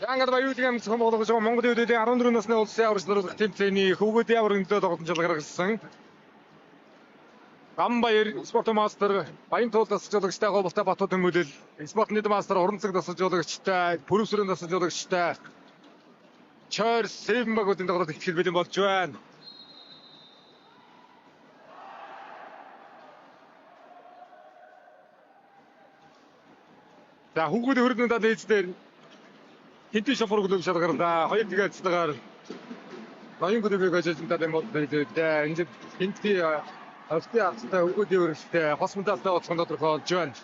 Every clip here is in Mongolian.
Янгад Баяулгийн амц хомоолгож байгаа Монголын үдээдийн 14 насны улсын аварч наруулах тэмцээний хөвгүүдийн аврагндлоо тогтмол гаргасан. Гамбаяр спорт мастер Баян туул дасгалжуулагчтай Говьтай Батууд Хүмүүлэл спорт нийт мастер Уранцэг дасгалжуулагчтай Пүрэвсрэн дасгалжуулагчтай Чойр Сэвмбагуудын тоглолт ихтгэл бэлэн болж байна. За хөвгүүдийн хөрөлдөнд даа ээлждэр Хинти шофор гүлэм шалгарна. Хоёр тэгээд цэцгээр ноён гүлэмийг ажиглалтад юм бол дээ. Энд хинти австи австай өгөөдийн өрөлттэй хосмонталтай оцхон тодорхойлж байна.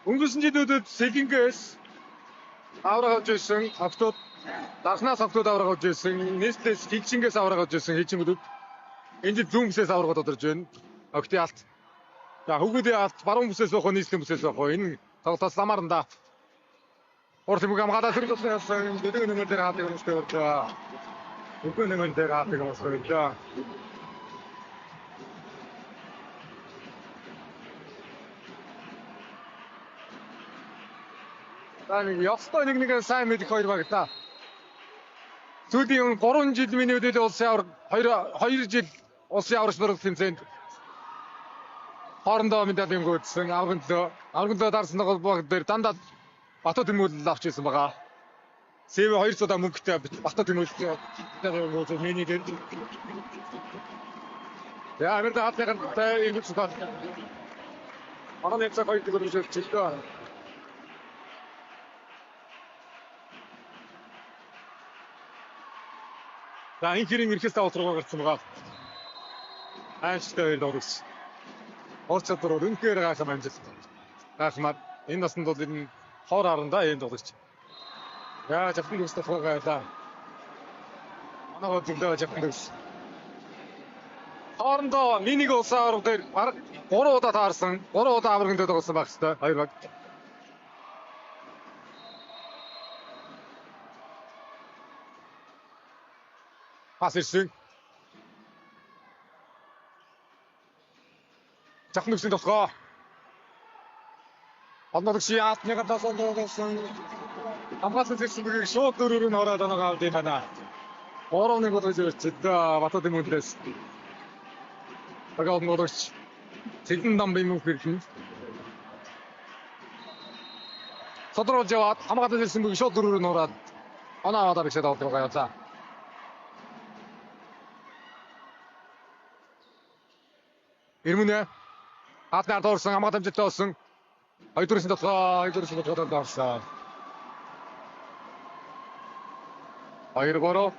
Өнгөрсөн жилүүдэд Сэлингээс авраг авч ирсэн автод дарснаас автод авраг авч ирсэн. Нестлээс Хилчингээс авраг авч ирсэн хилчингүүд энэ зүүн бүсээс аврагад одорж байна. Октийн алт. За хөвгүүдийн алт баруун бүсээс авах, нийслэлийн бүсээс авах. Энэ тоглолтоос ламаарнда. Орчмог хамгаалаад төрөлсөн дэдэг нэмэр дээр хаадаг юм шиг байна. Үгүй нэмэр дээр хаадаг юм шиг байна. Таны ёстой нэг сайн мэдих хоёр баг та. Сүүлийн 3 жил миний үдэл улсын авраг 2 жил улсын аврагч наруулах тэмцээнд хоорондоо медалийн гүйцсэн аврагнлоо дарсан тоглолт дээр дандаа Батууд Хүмүүлэл авч ирсэн байгаа. СВ 200 удаа мөнгөтэй Батууд Хүмүүлэл миний дээр. Яа энэ хатлагтай юм шиг байна. Манай нэг цаг хоёр гэж хэлчихлээ. За энэ хэрэг ирэхээс тавцруугаар гарсан байгаа. Ааштай дөрөс. Орчод руу үнээр гайхам амжилт. Гайхмаар энэ наснд бол энэ хоор харандаа энд тоглож. Яа жахан үстэй гайлаа. Манай хөдөлгөөн жахан үс. Хоорондоо минийг улсын авраг дээр баг 3 удаа таарсан. 3 удаа аврагнд тоглосон байх хэвээр. Хоёр баг. Пас ирсэн. Жахан үсийн тосгоо. Одноор чи яатныга тасалдуулсан. Хамгаалсан зэвсэг шууд дөрөөр нь ороод оноогоо авдیں۔ Тана. 3-1 болж ирчихлээ. Батууд Хүмүүлээс. Багаал нөрөч. Цэгэн дамбын мөнх хэрхэн. Содруулж яваад хамгаалсан зэвсэг шууд дөрөөр нь ороод оноо аваад ирсэн байгаа юм. Ирмүнэ. Хатнаар дорсон хамгаалалттай болсон. Хоёрдуурын тоглолт дорсон. 2-3.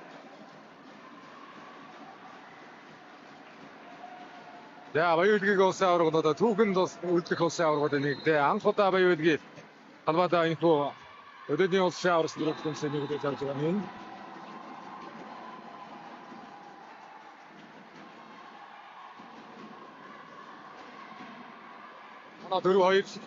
За Баяулгийн улсын аврагнуудаа түүхэнд үлдэх улсын аврагуудын нэгдээ анх удаа Баяулгийн халбаатаа энэ хөө өдөөний улсын аврагч нөхцөлсөн нэг үйл явж байгаа юм. Манай 4-2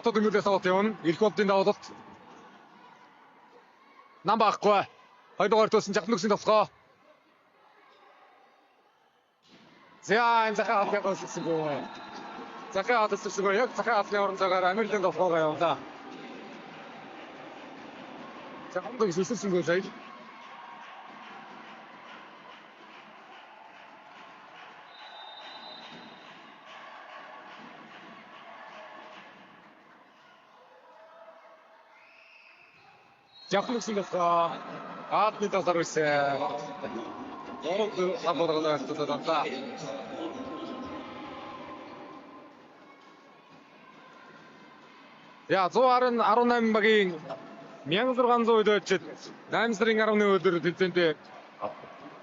Бато Тэнгэрээс аваад явна. Ирэх болдын давуулалт. Нам байхгүй. 2 дугаар туусан Жахнүксийн тоглоо. За энэ захаа авах гэсэн гоо. Захаа авах гэсэн гоо. Яг захаа авахны орноор Америкийн тоглоогоо явуулаа. Жахнүк сүссэн гоо сая. Жахнүксийн тоглоо. Аадны талаар үсэ. Орог хамгаалаад тулаалаа. Я 118 багийн 1600 өдөрчд 8 сарын 11 өдөр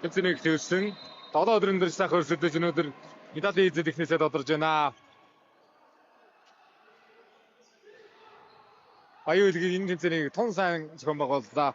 тэмцээнийг төвсөн. 7 өдрийн дээр сайхан өрсөлдөж өнөөдөр медалийн эзэд ихнээсээ тодорж байна. Аюулгийн энэ тэмцээнийг тун сайн зохион байгууллаа.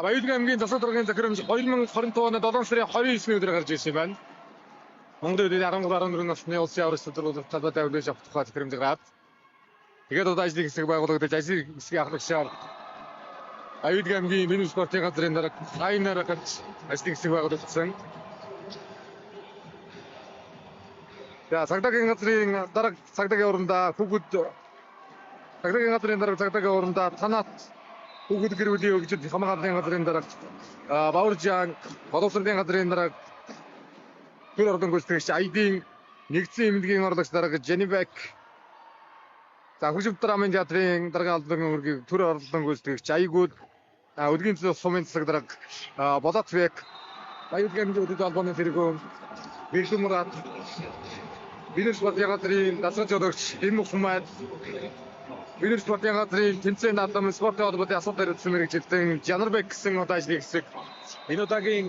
Баялгийн аймгийн засаг даргын захирамж 2025 оны 7 сарын 29-ний өдөр гарч ирсэн юм байна. Монгол улсын 13-14 насны улсын аврал судалгуулалт талбайд авлиж авах тухай захирамж гараад тэгээд одоо ажлын хэсэг байгуулагдаж ажлын хэсгийн ахлагчаар Баялгийн аймгийн меню спортын газрын дарга Айнаар гарч ажлын хэсэг байгуулагдсан. За цагдаагийн газрын дарга цагдаагийн орондоо хүүхэд цагдаагийн газрын дарга цагдаагийн орондоо танаад хүүхэд гэр бүлийн өгчд хамгааллын газрын дарга Бауржан боловсролын газрын дарга төр ордон гүйцэтгэгч Айдын нэгдсэн эмнэлгийн орлогч дарга Женибек за хөгжим драмын театрын дарга албан үүргийн төр ордон гүйцэтгэгч Айгууд үлгийн сумын засаг дарга Болотбек Баялгийн аймгийн албаны тэргүүн Бэлэн Мурат Бинэс спортын газрын дасгал жолоогч Дэм Мухаммад Бинэс спортын газрын тэмцээн наадам спортын холбоотой асуудал хэрэгжсэн мэрэгчлэн Жанарбек гэсэн одоо ажлын хэсэг энэ удаагийн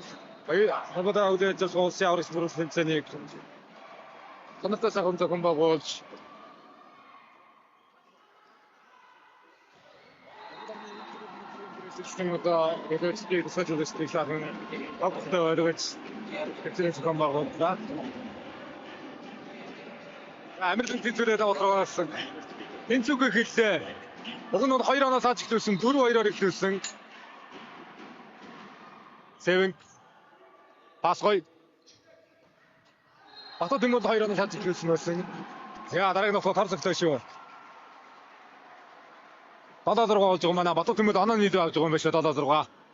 холбоотой үйл ажиллагаа улсын аврагч бүрэлдэхүүн тэмцээнийг тоногтой сайхан зохион байгуулж одоо хэлэлцгийг тусгаж үлдээдэг сайхан огтой ойлгож тэмцээн зохион байгууллаа. Америкийн тэмцээрээ давуулсан тэнцүүгээ хэллээ. Уг нь 2 оноос хойш эхлүүлсэн 4-2-оор эхлүүлсэн. Севен пасгой. Бато Тэнгэрд 2 оноос хойш эхлүүлсэн байсан. За дараагийн нөхөд харцагтай шүү. 7-6 болж байгаа манай Бато Тэнгэрд оноо нийлүү авч байгаа юм байна шүү 7-6.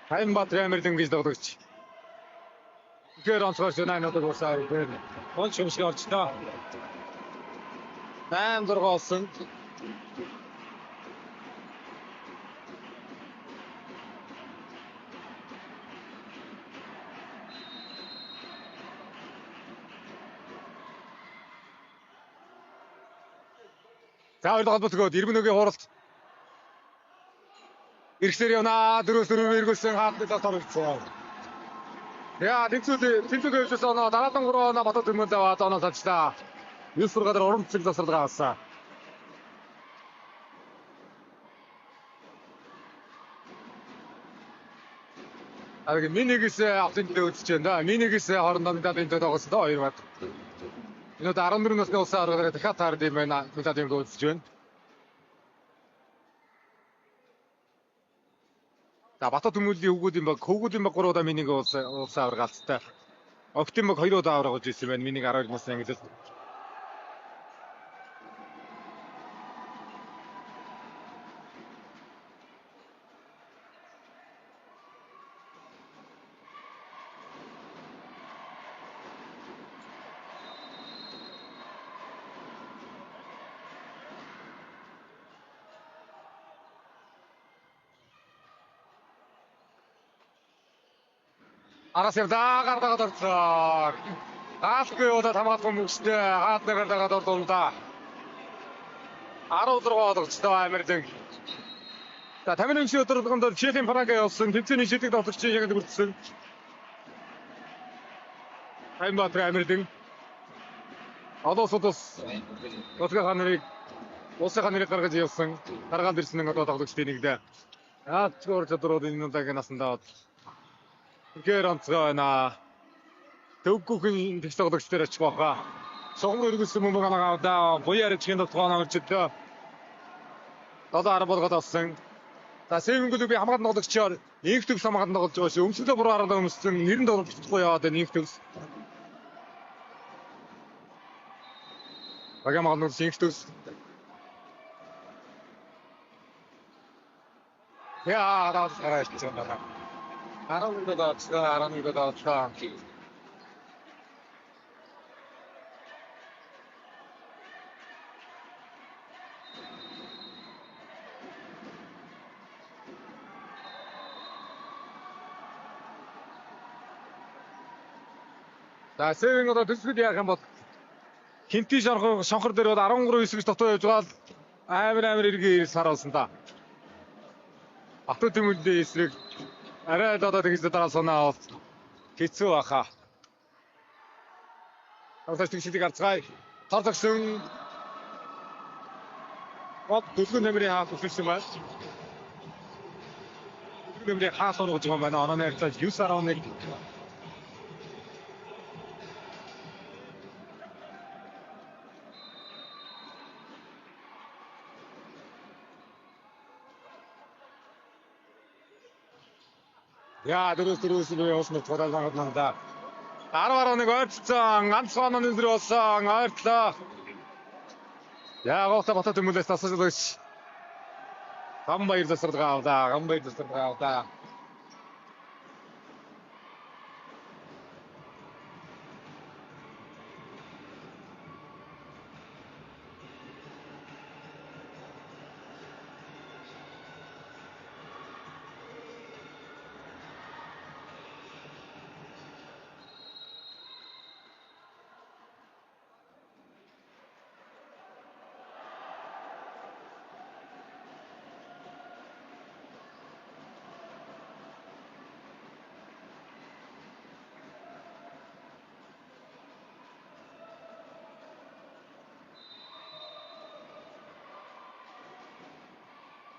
Хайм Батрын Америкийн гэж даглагч. Гэр онцгойч 8 удаа уусаа ирсэн. Гол шимшиг орж таа. 8-6 болсон. За хоёул холбогдгоод 91-ийн хуралд Ирсээр явна 4-4 эргүүлсэн хаалтны татвар өгсөн. Яа тэнцүүгээ өчөөс оноо 73 оноо Бато Тэнгэрд аваад оноо салчлаа. 9 сургаалаар уран цэцэг засварлага авсан. Ариг минигээс автын төлөө үзэж байна да. Минигээс хоорондоо медалийн төлөө тоглосон доо 2 бат. Энэ удаа 14 насны улсын аврагаараа дахиад таард юм байна. Медалийн төлөө үзэж байна. За Бато Тэнгэрийн хөвгүүдийн баг 3 удаа минийг улсын авраг алдсан. Октын баг 2 удаа авраг болж ирсэн байна. Минийг 12 насны ангилал. Араас явдаа гаргаад орцоо. Гаалгүй удаад хамгаалах мөчтэй хаад нэгээр дагаад орлоо. 16 болгоцтой Америк. За 50 өдөр болгонд Чехийн Прага явсан тэмцээний шилдэг тоглогчийн яг хүртсэн. Аймбаатар амирлэн одоосодос Улсын хааны гаргаж явсан гаргаад ирсэн нэг одоо тоглогчдын нэг дээ. Чөөр чадрууд энэ удаагийн насандаа гэр онцгой байна. Төвгүүхэн тэгш тоглогч дээр очих байхаа. Согмор өргөсөн юм байгаа да. Буяар ичгийн тоглоом орчдөө. 7-10 болгоод авсан. За Сэвэнгүл би хамгаалт тоглогчоор инх төгс хамгаалт тоглож байгаа шүү. Өмсөлөө буруу арга өмссөн 90 тоглогчтой яваад байна инх төгс. Багаан хамгаалт инх төгс. Яа, даа хараач байна. Арам удаа. За Сэвэн одоо төсгөл яах юм бол хинти шонхор дээр бол 13-9 гэж дотоо явж байгаа л амар эргээ саруулсан да. Батуу тэмүүллийн эсрэг арай л одоо тэгж дараа санаа авал хэцүү баха. Одоо тэгшилийг гарцгаая. Тарлагсан дөлгөн нэмрийн хаас үсэлсэн байна. Дөлгөн нэмрийн хаас орж байгаа юм байна. Оноо нэрцээ 9-11. Яа, дөрөс явуулсан тулаад байгаа да. 10-11 ойрцсон, ганцхан өндөр болсон, ойртлоо. Яа, гоота тэмүүлээс тасалж. Гамбайр засаргаа авда.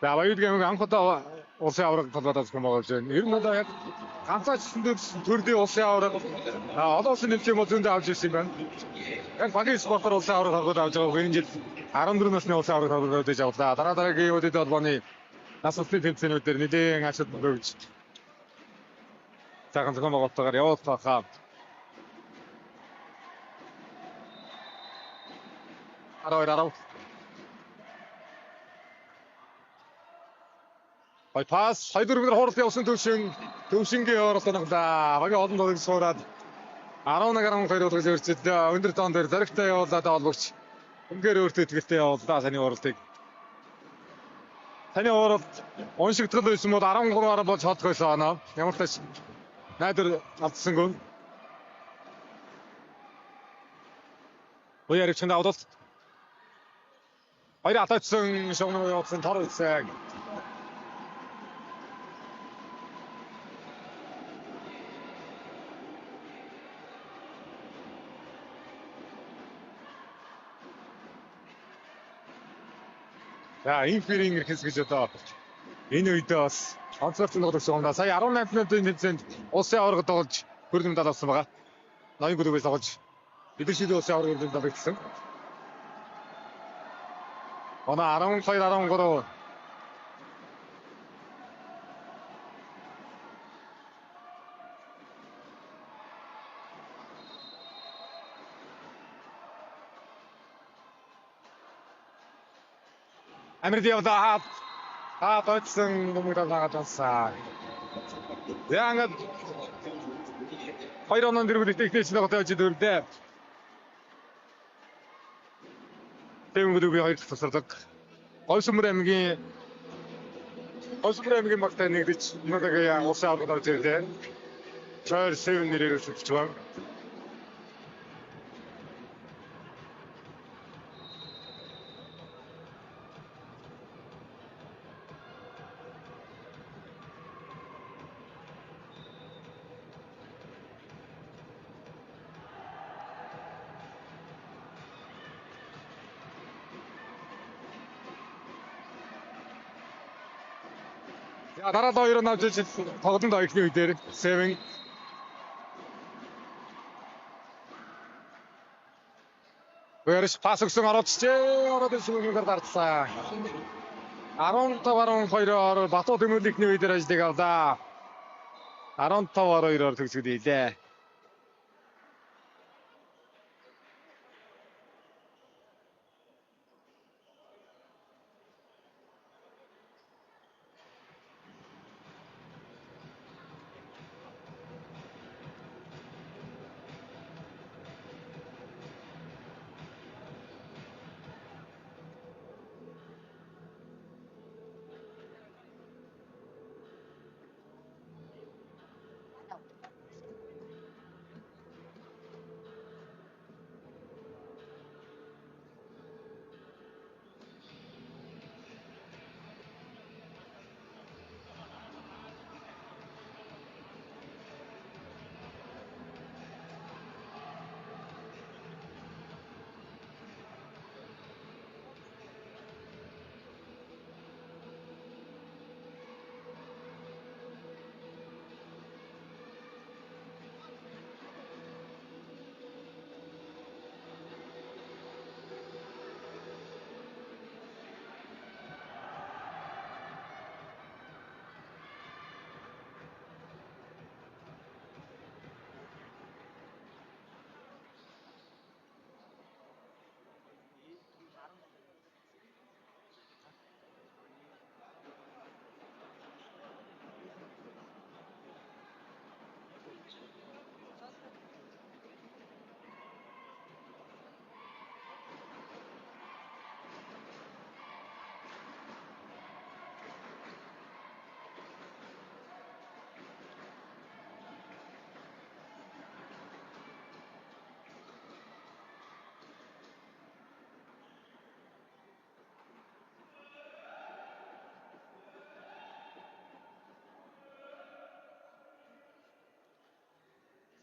За баяргийн анхудаа улсын авраг толгойд авсан байгаа юм. Ер нь одоо яг ганцаач төрлийн улсын авраг олонсын нэмсэн бол зөндөө авч ирсэн юм байна. Яг багийн спортоор улсын авраг толгойд авч байгаа. Энэ жил 14 насны улсын авраг толгойд авч явлаа. Дараагийн үеэд холбооны нас усны тэмцээнүүд дээр нэгэн ашиг өгч. Цагаан зохион байгуулалтаар явуулах хаа. Араа. Пас 2-4 хууралт явсан төвшингийн оролт наглаа. Багийн олон тоглогч суураад 11-12 болгож өрчөлөө. Өндөр тоон дээр зоригтой явуулаад олбогч. Үнгээр өөртөө итгэлтэй явууллаа саний уралтыг. Саний уралт уншигдгал байсан бол 13-аар болж хоцгойлоо оноо. Ямар ч тач найдвар автсангүй. Буяар ичэнд авдалт. Хоёр атаачсан шогноо явуулсан тор үсэг. За инферинг ирхэс гэж одоо энэ үедээ бас онцгойцсон тоглогч юм да. Сая 18 минутын тэмцээнд улсын аварга тоглож хөрөлмөд авсан байгаа. Ноён группээс тоглож эдгэршилийн улсын аварга хөрөлмөд авсан. Оноо 12-13 Америкийн явлаа тоцсон хүмүүст дагаад. Яг хоёр оноо дэргүүл техникч нэг отож дөрвдөө. Тэнгүүд би хоёр тусардаг. Гойсмөр аймгийн багтаа нэгдэж надад улсын аварга орж ирлээ. Чойр 7 нэрээр үлдэж байна. Дараа нь 2 навж тоглонд ихний үе дээр 7 Гэрш пас өгсөн ороод ирсэнээр дарцсан. 15-12-оор Батуу Тэмүүлийнхний үе дээр ажлыг авлаа. 15-12-оор төгсгөлээ.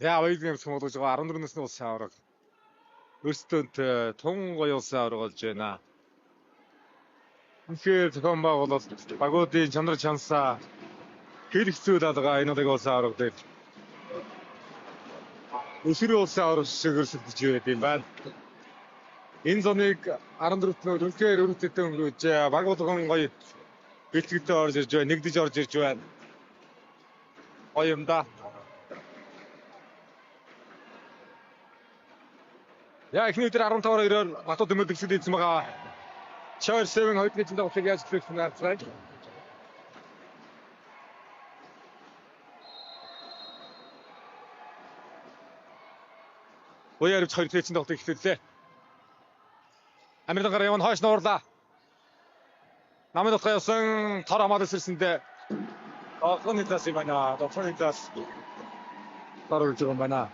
Яа, хоёулын юм болгож байгаа 14 насны улсын авраг. Өөрсдөө тун гоё улсын авраг болж байна. Тэгэхээр зохион байгуулалт багуудын чанар чансаа хэрэгцүү даалгаа энэ нэг улсын авраг дээр. Өсвөрийн улсын авраг шиг өрсөлдөж байд юм байна. Энэ зоныг 14-т үнхээр өрөвдөд өнгөрөөж баг болгон гоё бэлтгэлтэй орж ирж байна, нэгдэж орж ирж байна. Гоё юм да. Яа, ихний өдөр 15-2-оор Батуу Тэмүүлд төгсгөл ийдсэн байгаа. Char 7 хоёрын цэцэн тоглолтыг яаж эхлэх вэ гэж. Уяарч хоёр цэцэн тоглолтыг эхлүүллээ. Америк гараа явна хойш нуурлаа. Намайг утгаяасан тор хамаад сэрсэндээ Дофны тас юм байна. Дофны тас. Тарж байгаа юм байна.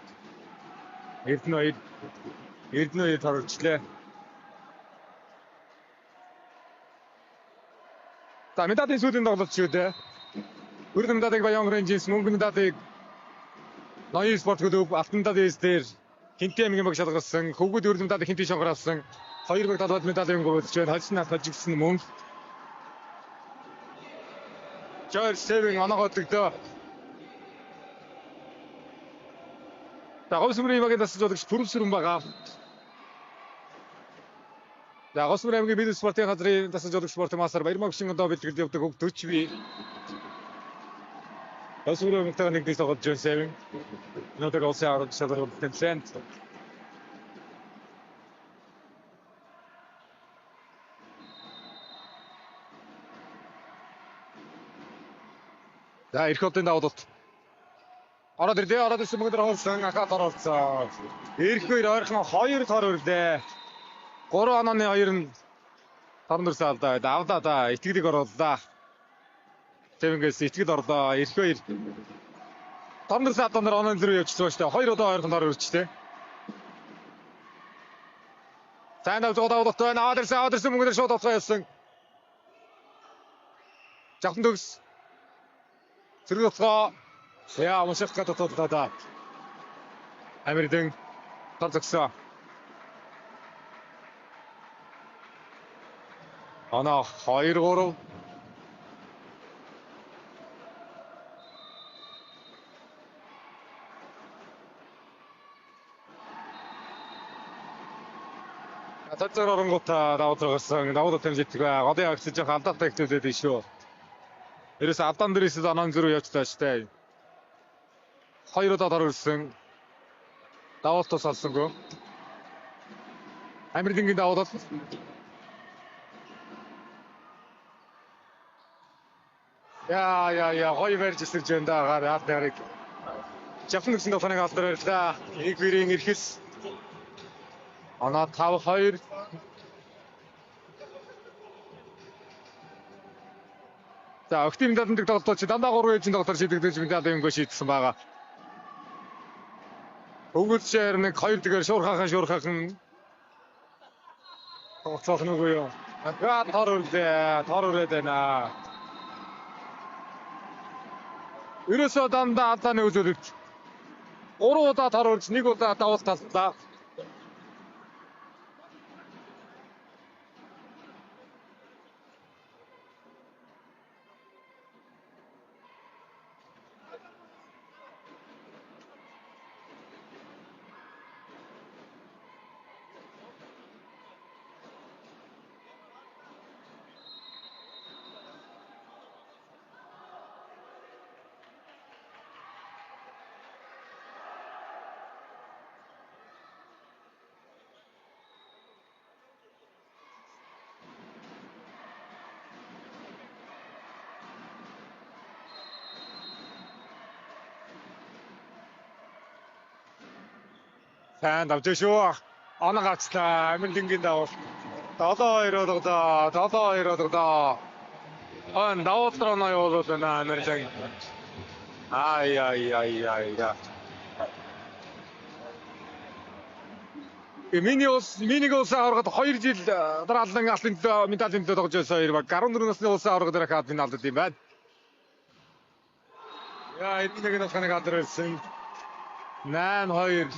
Эрдэнэ таржлаа. За медадын сүүлийн тоглолт шүү дээ. Өрнөм медадыг Баян Рейнжерс, мөнгө медадыг Ноён спорт клуб Алтан медадын дээр Хинтээ аймгийн баг шалгарсан. Хөвгүүд өрнөм медадыг Хинтээ шалгаруулсан. 270 медалийн гуйлж байна. Хожны тажигдсан мөнгө. Char 7 оноогоо төгдөө. За Говьсмөрийн багийн дасгал жуулагч Пүрвсүрэн байгаа. За Говьсмөрийн аймгийн бизнес спортын газрын дасгал жуулагч спортын мастер Баярмаг Шингэндөө бэлтгэл явдаг хөв 40 бие. Говьсмөрийн мөнгөтэй нэгдээс тоглож байна. Өнөөдөр улсын авраг шалгаруулалт тэмцээн. За эрх одын давуулалт. Ороод ирсэн мөнгөдөр хоосон ахаад оролцсон. Эрх хоёр ойрхон 2 тор өрлөө. 3 онооны 2 нь торнорс алдаа. Авлаа да. Итгэлийг оруулаа. Тэвэнгээс итгэл орлоо. Эрх хоёр торнорс адаанаар оноо лрүү явчихсан ба штэ. 2 удаа ойрхон тор өрчтэй. Сайн давуулалт байна. Аваад ирсэн мөнгөдөр шууд оцгоо явсан. Жавхан төгс. Зэрэг оцгоо. Яа, мушиг гадаад. Америкэн тацгсан. Оноо 2-3. Цацаар оронгуудаа давуу гарсан. Давуу тэмцээтэй бай. Голын агцж явах алдаатай ихтүүлээд байна шүү. Ерөөс алдаан дээрээс анан зөрүү явж тааштай. Хоёр удаа даруулсан. Давуулт тус алсангүй. Амирлингийн давуулт. Яа, гоё барьж ирсэн ч энэ дагаар ард нарыг. Жафн гэсэн тохоныг алдарууллаа. Нэг бирийн ирэхс. Оноо 5-2. За, октим дадандаг тоглолт чи дандаа 3 ээжийн тоглолтоор шийдэгдэж мэдээ юмгүй шийдсэн байгаа. Өгүүлшээр нэг 2 дэгээр шуурхахан тоглоцоох нүгөө юу. Аа тор үрээд байна. Ерөөсөө дандаа алдааны үзүүлэлт. 3 удаа тор үрж 1 удаа давуулт таллаа. Сайн давж шүү. Оноо гацлаа. Амирлингийн давуулт. 7-2 болгодоо. 7-2 болгодоо. Он давуулт руу явуулаад байна Амирлин. Ай. Минийг улсын аваргад 2 жил дараалан алтын медалийн төлөө тогж байсан хоёр баг 14 насны улсын аваргад ирэх финалд юм байна. Яа, эднийг нэг ханаг алдарсан. 8-2.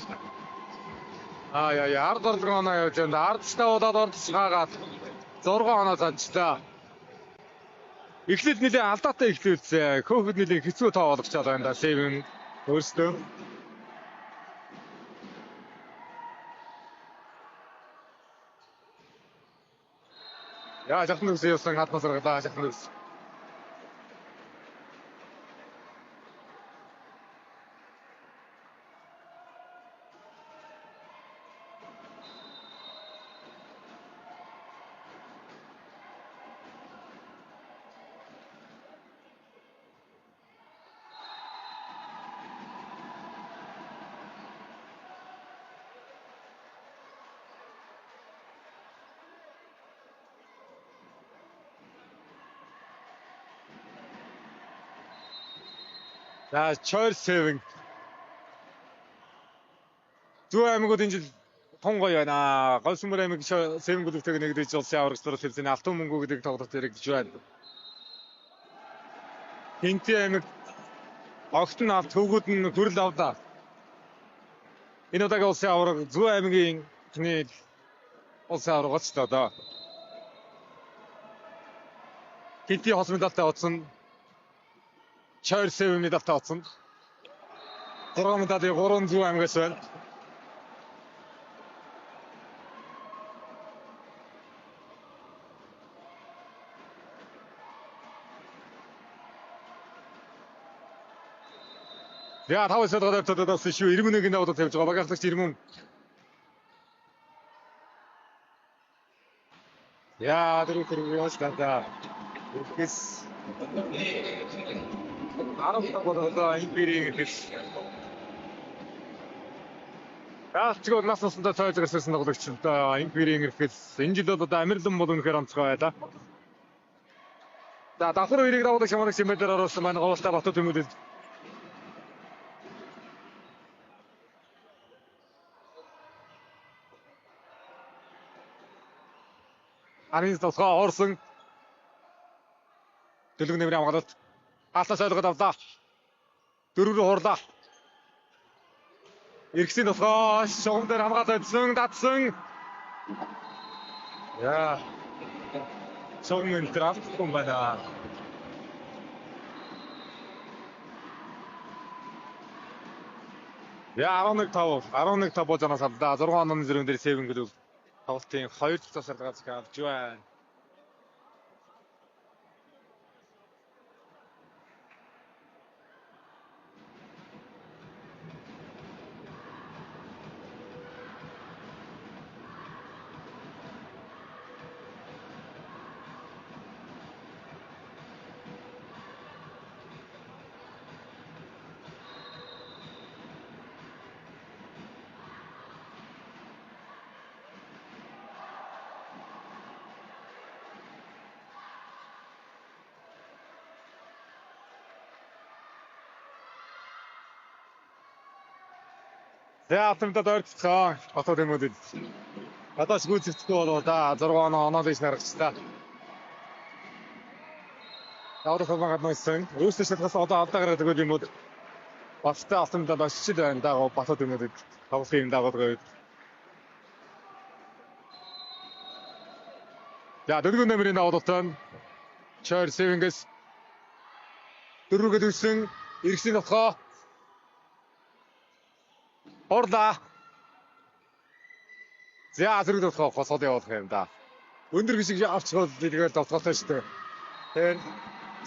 Ард оноо явж байна. Ардчтай удаад орцгаагаад 6 оноо занчлаа. Эхлээд нэлээ алдаатай эхлүүлсэн. Көөхөд нэлээ хэцүү тоо болгочоод байна да. Сэвэн өөрсдөө. Яа, жахнаа үсэн явсан хатнаас гаргалаа жахнаа үс. За, Choice 7. Зүү аймагуд энэ жил тун гоё байна. Говьсмөр аймаг 7 бүлэгтэйг нэгдэж улсын аврагч дөрөв хэлсэн алтан мөнгө гэдэг тоглолт хэрэгжиж байна. Хинти аймаг огт нь авт төвгүүд нь хүрэл авлаа. Энэ удаагийн улсын авраг зүү аймгийн улсын аврагч л одоо. Хинти хос медальтай оцсон. Choice 7 медальтай оцсон. 3 медалийн 3 зүү аймгаас байна. Яа, тавс удаад тавс шүү. Ирмүнийг даваад тавьж байгаа. Багаслагч ирмүн. Яа, дөрөв явж байгаа. Үхээс 10 тогтолцоо империйн гэх. Яалчгүй нас насандаа цойж гарсан тоглогч одоо империйн гэхээс энэ жил бол одоо Амирлан бол үнэхээр онцгой байлаа. За, давхар хоёрыг давуулах шамраг симэлээр оруулсан байна. Говьстай Батуу Төмөдөд. Арис тосгоо орсон. Дэлгэн нэмрийн хамгаалалт. Хаалтаас ойлгоод авлаа. 4 рүү хурлаа. Иргэсийн тосгоо шугам дээр хамгаалагдсан, датсан. Яа. Шугам энэ трафиком байна. Яа, 11-5 болж анаас авлаа. 6 онооны зэрэг дээр 7 гэлв. Тоглолтын 2 дахь тасалгаас авч байна. За автомдод ойрцгоо хотод юмуд. Одоо сгүүцэхгүй болоо да 6 оноо дэс нарагчтай. Яавар хамаагаад нойсон. Өөрөөсөө шалгаас одоо алдаа гараад өгöd юмуд. Бастай автомдод очиж байна да батод юмуд. Тоглохын дагавар гээд. За дөрвөн нэмрийн даваатан Чойр Сэвингээс дөрвөг өдсөн иргэсийн нотгоо Орда. За зэрэг тохоо госоод явуулах юм да. Өндөр гişиг авчихвал тэгээд товтгоотой шүү дээ. Тэгэхээр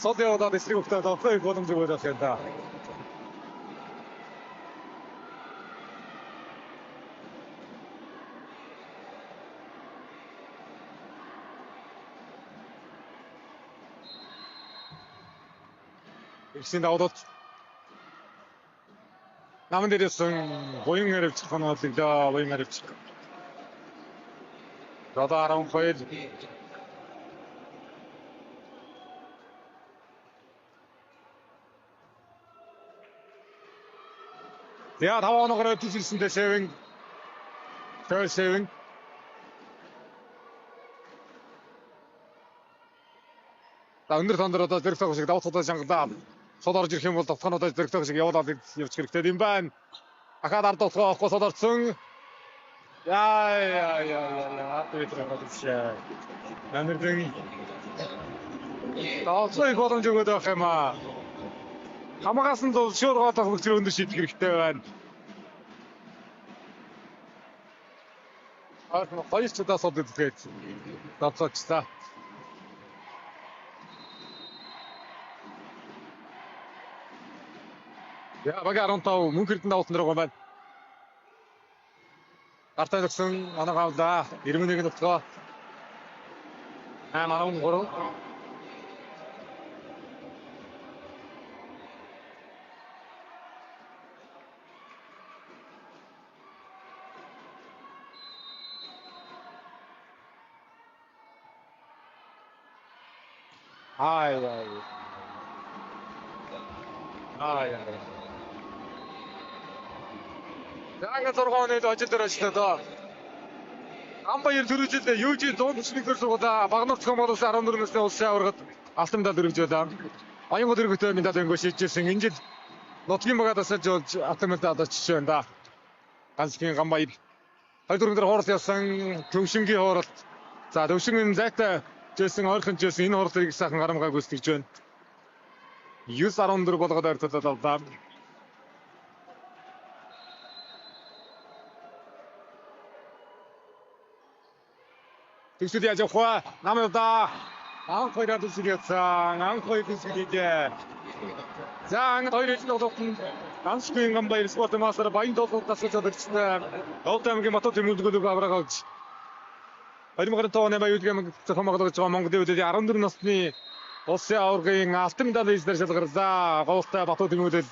сод явуулаад эсрэг өгтөө товхой боломж өгөх юм да. Иргэсийн даваатад 남은 데렸은 보잉을 찍고 나왔습니다. 보잉을 찍고. 저도 아랑 거의. 내가 다 와는 거를 뒤질 수 있는데 세윙. 저 세윙. 나 өндөр тондороо зэрэгтэй шиг давуу тал шангадаа. Содорж ирэх юм бол товтгоноо зэрэгтэй шиг явуулаад явж хэрэгтэй юм байна. Ахаад ард толгоо содорсон. Яа. Тэтрэмэдсэн. Намэрдэн. Таацой боломж өгöd байх юм аа. Хамаагаас нь шууд гоолох хөлтөр өндөр шийдэх хэрэгтэй байна. Хоёр ч удаа сод үзгээд давцаачлаа. Ja, baga 15 мөн хэрдэн давуулсан дөрөв байна. Гартаа зогсон анагаавда 91 нутгаа. Манаа гурав. Ай. Яагаад 6 оны ажил дээр ажиллаад Амбаяр төрөжлөө юу ч 141-р сургуулаа багнуурцхан боловс 14-өөс улсын аваргад алтан медаль өргөжүүлээ. Аянгол өргөтөө медаль өнгө шийдчихсэн. Энэ жил нутгийн багад асаж болж алтан медаль очиж байна да. Ганцхан Гамбаяр 24 дээр хоорол явсан Төвшингийн хоорол. За Төвшингийн зайтай жисэн ойрхон жисэн энэ хооролыг сайхан гарамгаа гүйцэтгэж байна. 9-14 болгоод ойртолоод авлаа. Тэгшүүд яаж явах вэ? Намайда анхойроо дүсгэлээсэн. Анхой дүсгэлээ. За анх хоёрын тоглолтод Ганцхан Гамбаяр спорт мастер баян тоглолт тасалж чадсан. Олдамгийн Матот тэмүүлгүүд аврагаж 2018 оны Юудгам зохиомжлогдож байгаа Монголын үеийн 14 насны улсын аваргын алтан медаль эзлэр шалгарлаа. Голтой Батуу тэмүүлэл.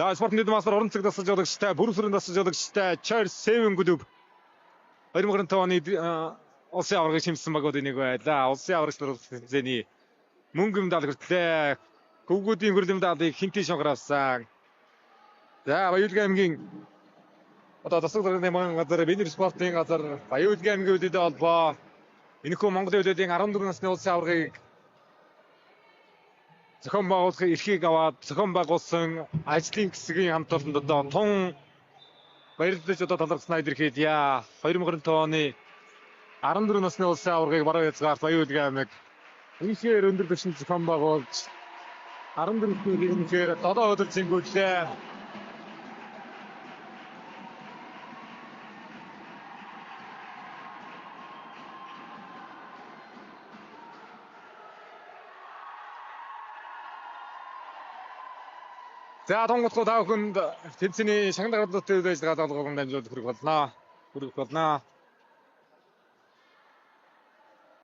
За спортын мастер орон цаг тасалж жологчтой, бүрсрэн тасалж жологчтой Чойр Сэвингүүд 2018 оны улсын аваргыг шимжсэн багуудын нэг байлаа. Улсын аваргач нар хэмжээний мөнгө медаль хүртлээ. Гүгүүдийн хөрөлм медалийг хинтээ шонгоравсан. За Баяулгын аймгийн одоо тасаг дараагийн газар Бэнэр спортын газар Баяулгын аймгийн үдэд холбоо энэхүү Монголын үдийн 14 насны улсын аваргыг зохион байгуулах эрхийг аваад зохион байгуулсан ажлын хэсгийн хамт олонд одоо тун баярлаж одоо талархсан илэрхийлж 2015 оны 14 насны улсын аваргыг баруун хязгаарт Баяулгын аймаг үнэхээр өндөр түвшинд зохион байгуулж 14 өдрийн хэрээр 7 өдөр зингүүллээ. За тонгоцгоо та бүхэнд тэмцээний шагнал гаргалтын ажиллагаа даалгаврын дамжуулалт хүргэх болно.